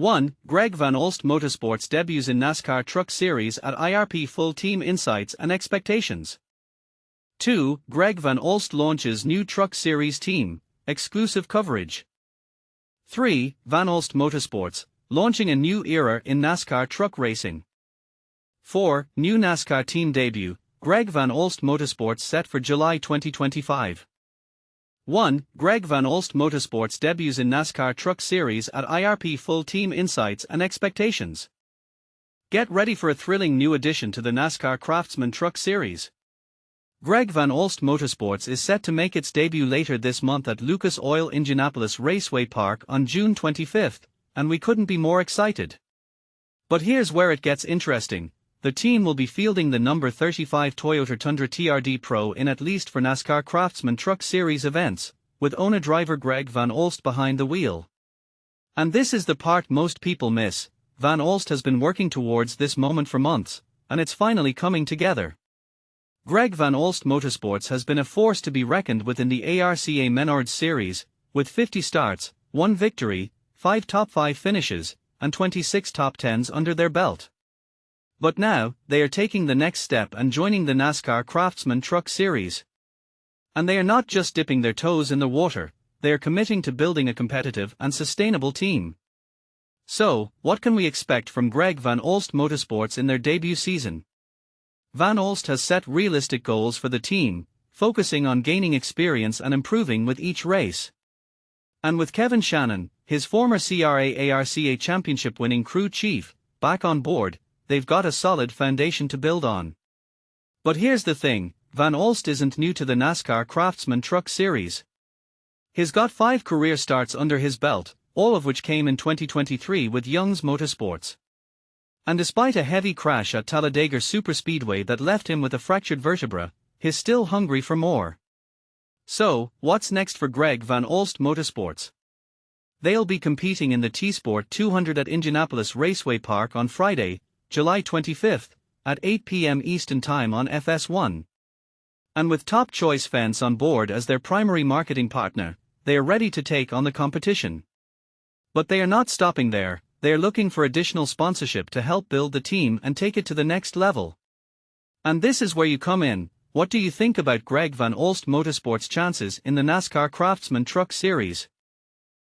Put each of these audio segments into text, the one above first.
1. Greg Van Alst Motorsports debuts in NASCAR Truck Series at IRP. Full team insights and expectations. 2. Greg Van Alst launches new Truck Series team, exclusive coverage. 3. VanAlst Motorsports, launching a new era in NASCAR truck racing. 4. New NASCAR team debut, Greg Van Alst Motorsports set for July 2025. 1. Greg Van Alst Motorsports debuts in NASCAR Truck Series at IRP. Full team insights and expectations. Get ready for a thrilling new addition to the NASCAR Craftsman Truck Series. Greg Van Alst Motorsports is set to make its debut later this month at Lucas Oil Raceway Park on June 25, and we couldn't be more excited. But here's where it gets interesting. The team will be fielding the number 35 Toyota Tundra TRD Pro in at least for NASCAR Craftsman Truck Series events, with owner-driver Greg Van Alst behind the wheel. And this is the part most people miss. Van Alst has been working towards this moment for months, and it's finally coming together. Greg Van Alst Motorsports has been a force to be reckoned with in the ARCA Menards Series, with 50 starts, 1 victory, 5 top 5 finishes, and 26 top 10s under their belt. But now, they are taking the next step and joining the NASCAR Craftsman Truck Series. And they are not just dipping their toes in the water, they are committing to building a competitive and sustainable team. So, what can we expect from Greg Van Alst Motorsports in their debut season? Van Alst has set realistic goals for the team, focusing on gaining experience and improving with each race. And with Kevin Shannon, his former CRA-ARCA championship-winning crew chief, back on board, they've got a solid foundation to build on. But here's the thing, Van Alst isn't new to the NASCAR Craftsman Truck Series. He's got 5 career starts under his belt, all of which came in 2023 with Young's Motorsports. And despite a heavy crash at Talladega Superspeedway that left him with a fractured vertebra, he's still hungry for more. So, what's next for Greg Van Alst Motorsports? They'll be competing in the T-Sport 200 at Indianapolis Raceway Park on Friday, July 25, at 8 p.m. Eastern Time on FS1. And with Top Choice Fence on board as their primary marketing partner, they are ready to take on the competition. But they are not stopping there. They are looking for additional sponsorship to help build the team and take it to the next level. And this is where you come in. What do you think about Greg Van Alst Motorsports' chances in the NASCAR Craftsman Truck Series?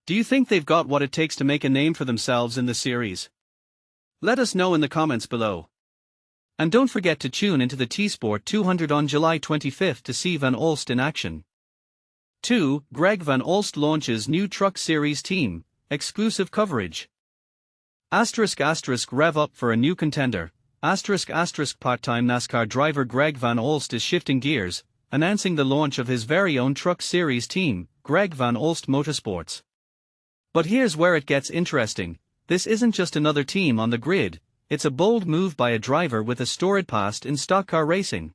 Do you think they've got what it takes to make a name for themselves in the series? Let us know in the comments below. And don't forget to tune into the T-Sport 200 on July 25 to see Van Alst in action. 2. Greg Van Alst launches new Truck Series team, exclusive coverage. *** rev up for a new contender. *** Part-time NASCAR driver Greg Van Alst is shifting gears, announcing the launch of his very own Truck Series team, Greg Van Alst Motorsports. But here's where it gets interesting. This isn't just another team on the grid, it's a bold move by a driver with a storied past in stock car racing.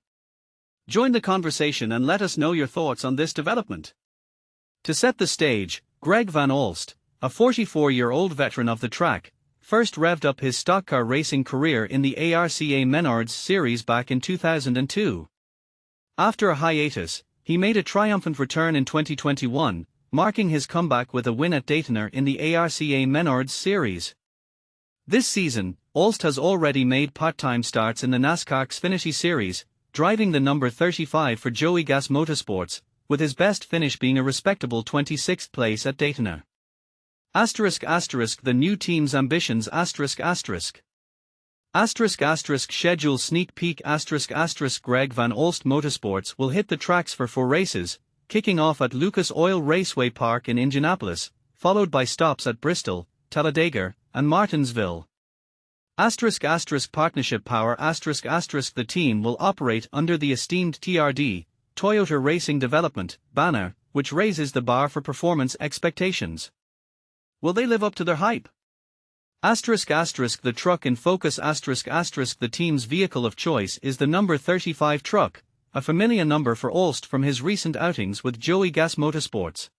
Join the conversation and let us know your thoughts on this development. To set the stage, Greg Van Alst, a 44-year-old veteran of the track, first revved up his stock car racing career in the ARCA Menards Series back in 2002. After a hiatus, he made a triumphant return in 2021, marking his comeback with a win at Daytona in the ARCA Menards Series. This season, Alst has already made part-time starts in the NASCAR Xfinity Series, driving the number 35 for Joey Gas Motorsports, with his best finish being a respectable 26th place at Daytona. The new team's ambitions *** schedule sneak peek *** Greg Van Alst Motorsports will hit the tracks for 4 races, kicking off at Lucas Oil Raceway Park in Indianapolis, followed by stops at Bristol, Talladega, and Martinsville. Partnership power *** The team will operate under the esteemed TRD, Toyota Racing Development, banner, which raises the bar for performance expectations. Will they live up to their hype? The truck in focus *** The team's vehicle of choice is the number 35 truck, a familiar number for Alst from his recent outings with Joey Gas Motorsports.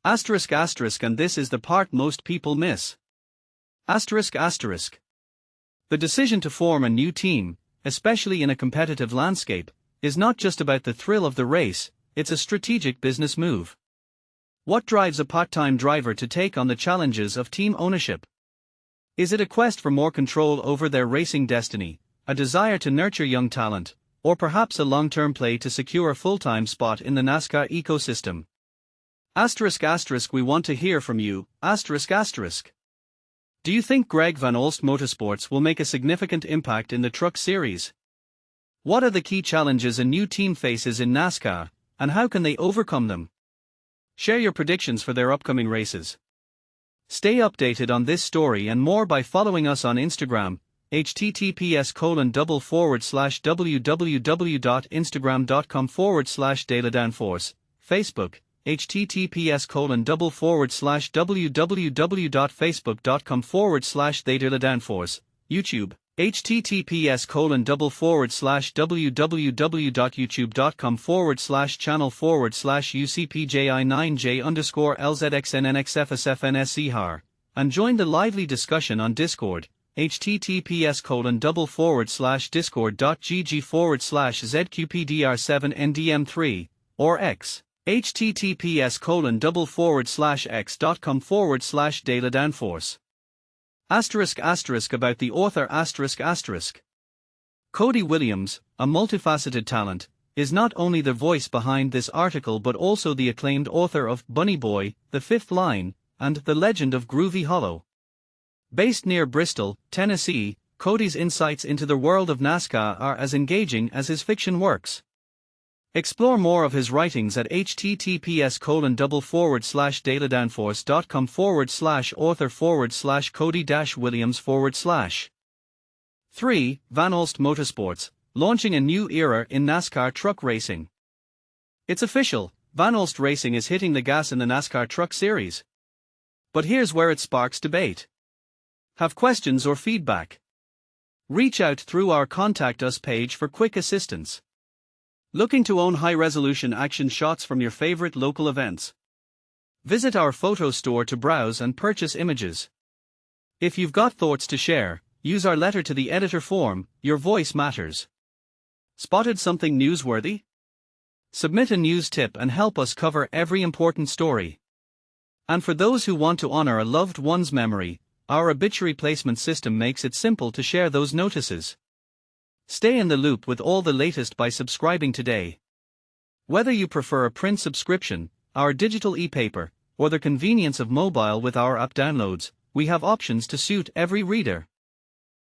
And this is the part most people miss. The decision to form a new team, especially in a competitive landscape, is not just about the thrill of the race, it's a strategic business move. What drives a part-time driver to take on the challenges of team ownership? Is it a quest for more control over their racing destiny, a desire to nurture young talent, or perhaps a long-term play to secure a full-time spot in the NASCAR ecosystem? We want to hear from you, Do you think Greg Van Alst Motorsports will make a significant impact in the Truck Series? What are the key challenges a new team faces in NASCAR, and how can they overcome them? Share your predictions for their upcoming races. Stay updated on this story and more by following us on Instagram, https://www.instagram.com/DailyDownForce, Facebook, https://www.facebook.com/TheDailyDownForce, YouTube, https://www.youtube.com/channel/UCPJI9J_LZXNNXFSFNSCHAR, and join the lively discussion on Discord, https://discord.gg/ZQPDR7NDM3, or X, https://x.com/DailyDownForce. About the author. Cody Williams, a multifaceted talent, is not only the voice behind this article but also the acclaimed author of Bunny Boy, The Fifth Line, and The Legend of Groovy Hollow. Based near Bristol, Tennessee, Cody's insights into the world of NASCAR are as engaging as his fiction works. Explore more of his writings at https://dailydownforce.com/author/Cody-Williams/. 3. VanAlst Motorsports, launching a new era in NASCAR truck racing. It's official, VanAlst Racing is hitting the gas in the NASCAR Truck Series. But here's where it sparks debate. Have questions or feedback? Reach out through our Contact Us page for quick assistance. Looking to own high-resolution action shots from your favorite local events? Visit our photo store to browse and purchase images. If you've got thoughts to share, use our letter to the editor form. Your voice matters. Spotted something newsworthy? Submit a news tip and help us cover every important story. And for those who want to honor a loved one's memory, our obituary placement system makes it simple to share those notices. Stay in the loop with all the latest by subscribing today. Whether you prefer a print subscription, our digital e-paper, or the convenience of mobile with our app downloads, we have options to suit every reader.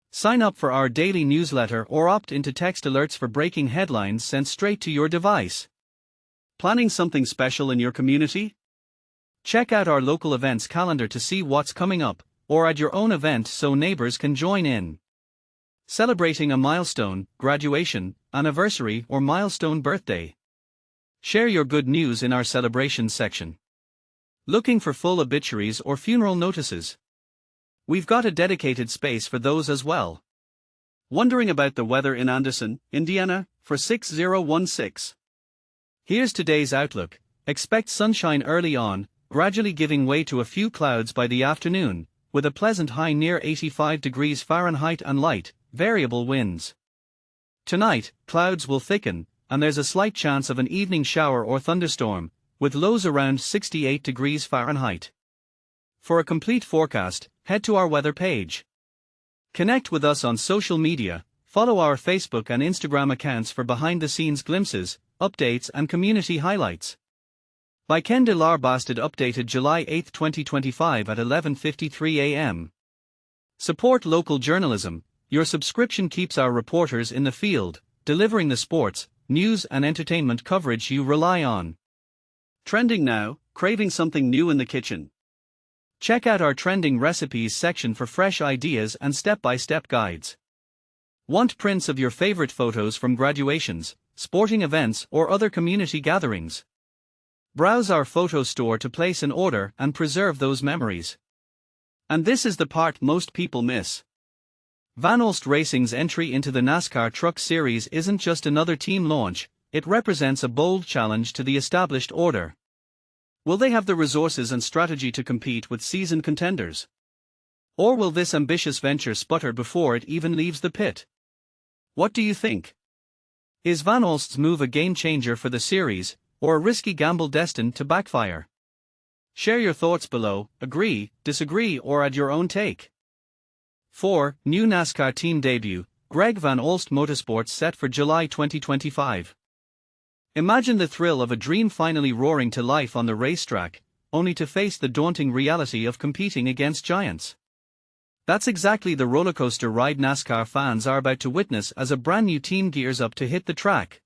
Sign up for our daily newsletter or opt into text alerts for breaking headlines sent straight to your device. Planning something special in your community? Check out our local events calendar to see what's coming up, or add your own event so neighbors can join in. Celebrating a milestone, graduation, anniversary, or milestone birthday? Share your good news in our celebrations section. Looking for full obituaries or funeral notices? We've got a dedicated space for those as well. Wondering about the weather in Anderson, Indiana, for 6016? Here's today's outlook. Expect sunshine early on, gradually giving way to a few clouds by the afternoon, with a pleasant high near 85 degrees Fahrenheit and light, variable winds. Tonight, clouds will thicken, and there's a slight chance of an evening shower or thunderstorm, with lows around 68 degrees Fahrenheit. For a complete forecast, head to our weather page. Connect with us on social media, follow our Facebook and Instagram accounts for behind-the-scenes glimpses, updates and community highlights. By Ken DeLarbasted, updated July 8, 2025 at 11:53 a.m. Support local journalism. Your subscription keeps our reporters in the field, delivering the sports, news and entertainment coverage you rely on. Trending now, craving something new in the kitchen? Check out our trending recipes section for fresh ideas and step-by-step guides. Want prints of your favorite photos from graduations, sporting events or other community gatherings? Browse our photo store to place an order and preserve those memories. And this is the part most people miss. VanAlst Racing's entry into the NASCAR Truck Series isn't just another team launch, it represents a bold challenge to the established order. Will they have the resources and strategy to compete with seasoned contenders? Or will this ambitious venture sputter before it even leaves the pit? What do you think? Is VanAlst's move a game-changer for the series, or a risky gamble destined to backfire? Share your thoughts below, agree, disagree or add your own take. 4. New NASCAR team debut, Greg Van Alst Motorsports set for July 2025. Imagine the thrill of a dream finally roaring to life on the racetrack, only to face the daunting reality of competing against giants. That's exactly the rollercoaster ride NASCAR fans are about to witness as a brand new team gears up to hit the track.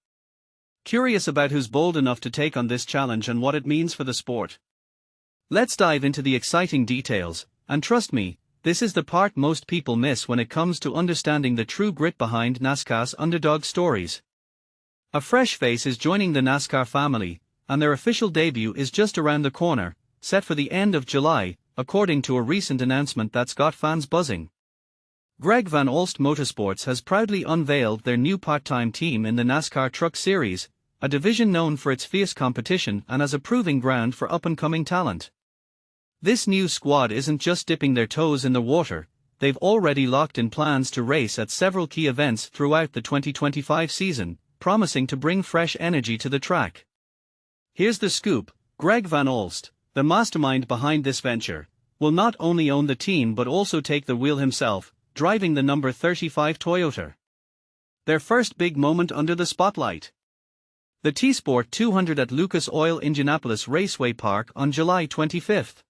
Curious about who's bold enough to take on this challenge and what it means for the sport? Let's dive into the exciting details, and trust me, this is the part most people miss when it comes to understanding the true grit behind NASCAR's underdog stories. A fresh face is joining the NASCAR family, and their official debut is just around the corner, set for the end of July, according to a recent announcement that's got fans buzzing. Greg Van Alst Motorsports has proudly unveiled their new part-time team in the NASCAR Truck Series, a division known for its fierce competition and as a proving ground for up-and-coming talent. This new squad isn't just dipping their toes in the water, they've already locked in plans to race at several key events throughout the 2025 season, promising to bring fresh energy to the track. Here's the scoop: Greg Van Alst, the mastermind behind this venture, will not only own the team but also take the wheel himself, driving the number 35 Toyota. Their first big moment under the spotlight. The T-Sport 200 at Lucas Oil Raceway Park on July 25.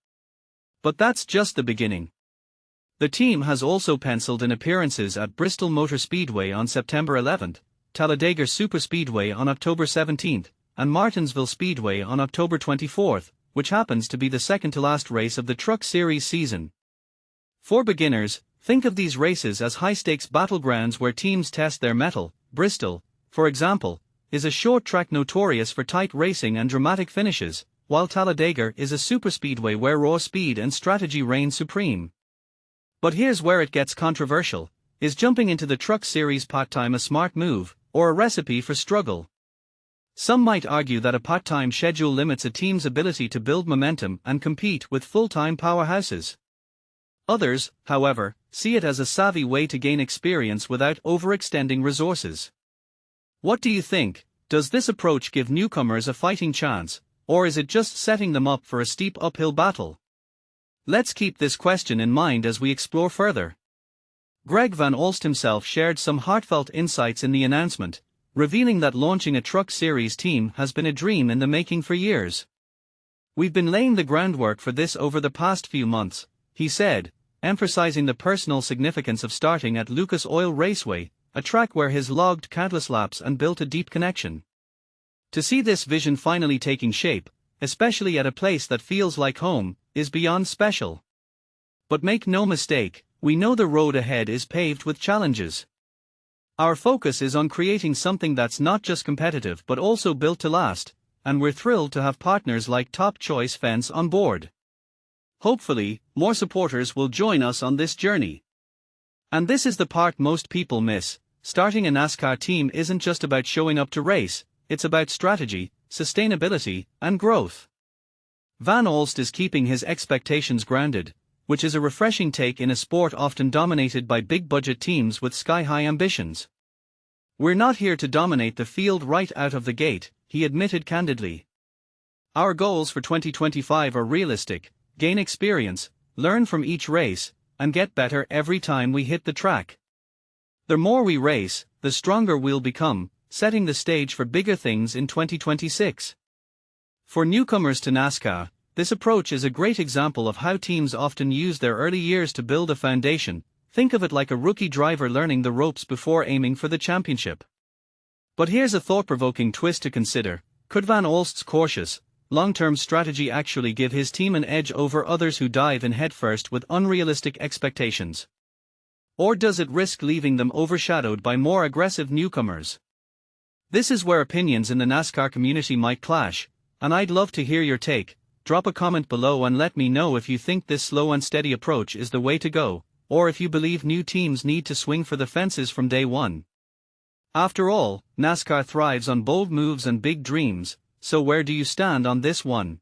But that's just the beginning. The team has also penciled in appearances at Bristol Motor Speedway on September 11, Talladega Superspeedway on October 17, and Martinsville Speedway on October 24, which happens to be the second-to-last race of the Truck Series season. For beginners, think of these races as high-stakes battlegrounds where teams test their mettle. Bristol, for example, is a short track notorious for tight racing and dramatic finishes, while Talladega is a superspeedway where raw speed and strategy reign supreme. But here's where it gets controversial: is jumping into the Truck Series part-time a smart move, or a recipe for struggle? Some might argue that a part-time schedule limits a team's ability to build momentum and compete with full-time powerhouses. Others, however, see it as a savvy way to gain experience without overextending resources. What do you think? Does this approach give newcomers a fighting chance, or is it just setting them up for a steep uphill battle? Let's keep this question in mind as we explore further. Greg Van Alst himself shared some heartfelt insights in the announcement, revealing that launching a Truck Series team has been a dream in the making for years. "We've been laying the groundwork for this over the past few months," he said, emphasizing the personal significance of starting at Lucas Oil Raceway, a track where he's logged countless laps and built a deep connection. To see this vision finally taking shape, especially at a place that feels like home, is beyond special. But make no mistake, we know the road ahead is paved with challenges. Our focus is on creating something that's not just competitive but also built to last, and we're thrilled to have partners like Top Choice Fence on board. Hopefully, more supporters will join us on this journey. And this is the part most people miss: starting a NASCAR team isn't just about showing up to race, it's about strategy, sustainability, and growth. Van Alst is keeping his expectations grounded, which is a refreshing take in a sport often dominated by big-budget teams with sky-high ambitions. "We're not here to dominate the field right out of the gate," he admitted candidly. "Our goals for 2025 are realistic: gain experience, learn from each race, and get better every time we hit the track. The more we race, the stronger we'll become, setting the stage for bigger things in 2026. For newcomers to NASCAR, this approach is a great example of how teams often use their early years to build a foundation. Think of it like a rookie driver learning the ropes before aiming for the championship. But here's a thought-provoking twist to consider: could Van Alst's cautious, long-term strategy actually give his team an edge over others who dive in headfirst with unrealistic expectations? Or does it risk leaving them overshadowed by more aggressive newcomers? This is where opinions in the NASCAR community might clash, and I'd love to hear your take. Drop a comment below and let me know if you think this slow and steady approach is the way to go, or if you believe new teams need to swing for the fences from day one. After all, NASCAR thrives on bold moves and big dreams, so where do you stand on this one?